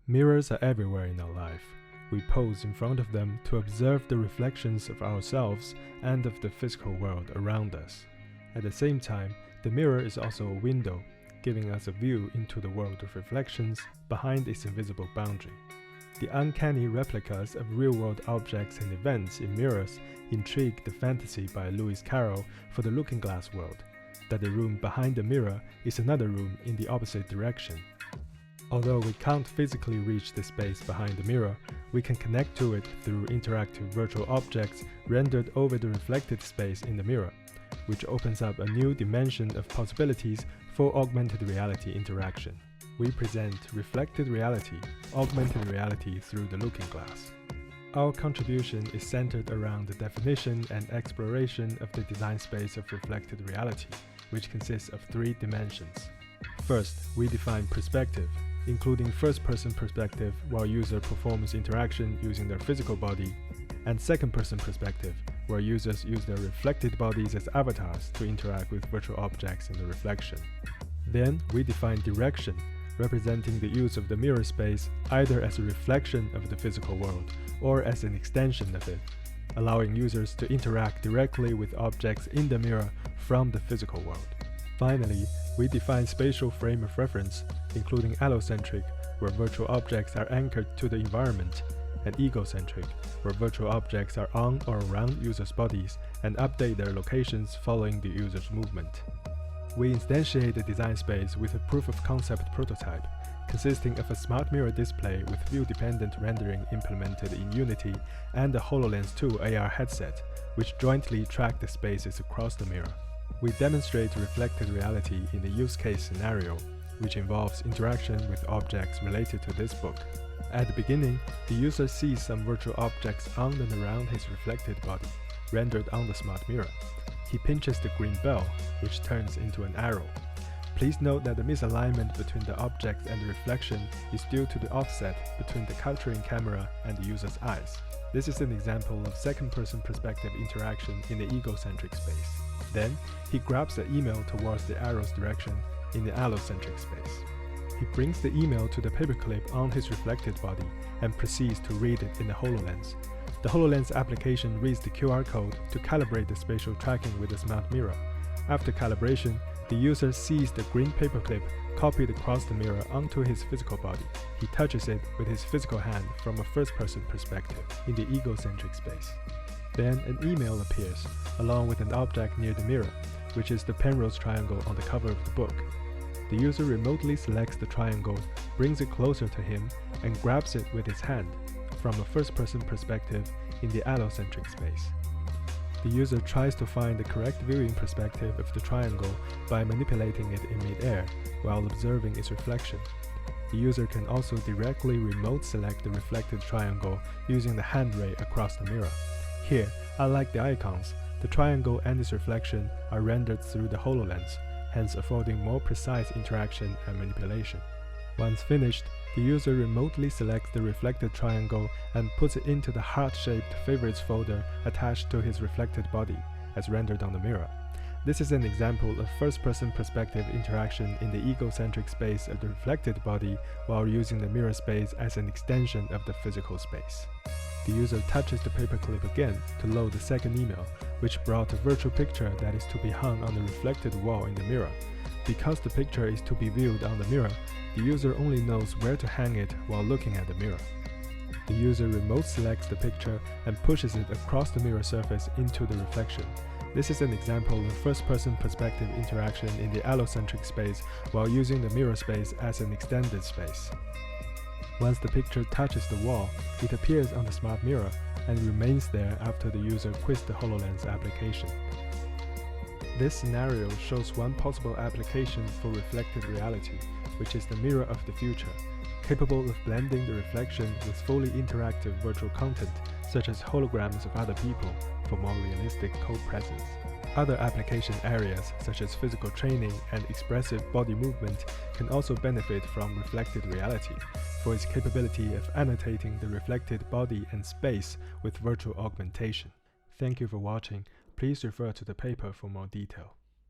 Mirrors are everywhere in our life. We pose in front of them to observe the reflections of ourselves and of the physical world around us. At the same time, the mirror is also a window, giving us a view into the world of reflections behind its invisible boundary. The uncanny replicas of real-world objects and events in mirrors intrigue the fantasy by Lewis Carroll for the looking-glass world, that the room behind the mirror is another room in the opposite direction. Although we can't physically reach the space behind the mirror, we can connect to it through interactive virtual objects rendered over the reflected space in the mirror, which opens up a new dimension of possibilities for augmented reality interaction. We present reflected reality, augmented reality through the looking glass. Our contribution is centered around the definition and exploration of the design space of reflected reality, which consists of 3 dimensions. First, we define perspective, including first-person perspective while user performs interaction using their physical body, and second-person perspective, where users use their reflected bodies as avatars to interact with virtual objects in the reflection. Then, we define direction, representing the use of the mirror space either as a reflection of the physical world or as an extension of it, allowing users to interact directly with objects in the mirror from the physical world. Finally, we define spatial frame of reference, including allocentric, where virtual objects are anchored to the environment, and egocentric, where virtual objects are on or around users' bodies and update their locations following the user's movement. We instantiate the design space with a proof-of-concept prototype, consisting of a smart mirror display with view-dependent rendering implemented in Unity and a HoloLens 2 AR headset, which jointly track the spaces across the mirror. We demonstrate reflected reality in a use case scenario, which involves interaction with objects related to this book. At the beginning, the user sees some virtual objects on and around his reflected body, rendered on the smart mirror. He pinches the green bell, which turns into an arrow. Please note that the misalignment between the object and the reflection is due to the offset between the capturing camera and the user's eyes. This is an example of second-person perspective interaction in the egocentric space. Then, he grabs the email towards the arrow's direction in the allocentric space. He brings the email to the paperclip on his reflected body and proceeds to read it in the HoloLens. The HoloLens application reads the QR code to calibrate the spatial tracking with the smart mirror. After calibration, the user sees the green paperclip copied across the mirror onto his physical body. He touches it with his physical hand from a first-person perspective in the egocentric space. Then an email appears, along with an object near the mirror, which is the Penrose triangle on the cover of the book. The user remotely selects the triangle, brings it closer to him, and grabs it with his hand, from a first-person perspective in the allocentric space. The user tries to find the correct viewing perspective of the triangle by manipulating it in mid-air while observing its reflection. The user can also directly remote select the reflected triangle using the hand ray across the mirror. Here, unlike the icons, the triangle and its reflection are rendered through the HoloLens, hence affording more precise interaction and manipulation. Once finished, the user remotely selects the reflected triangle and puts it into the heart-shaped favorites folder attached to his reflected body, as rendered on the mirror. This is an example of first-person perspective interaction in the egocentric space of the reflected body while using the mirror space as an extension of the physical space. The user touches the paperclip again to load the second email, which brought a virtual picture that is to be hung on the reflected wall in the mirror. Because the picture is to be viewed on the mirror, the user only knows where to hang it while looking at the mirror. The user remote selects the picture and pushes it across the mirror surface into the reflection. This is an example of first-person perspective interaction in the allocentric space while using the mirror space as an extended space. Once the picture touches the wall, it appears on the smart mirror and remains there after the user quits the HoloLens application. This scenario shows one possible application for reflected reality, which is the mirror of the future, capable of blending the reflection with fully interactive virtual content, such as holograms of other people, for more realistic co-presence. Other application areas, such as physical training and expressive body movement, can also benefit from reflected reality, for its capability of annotating the reflected body and space with virtual augmentation. Thank you for watching. Please refer to the paper for more detail.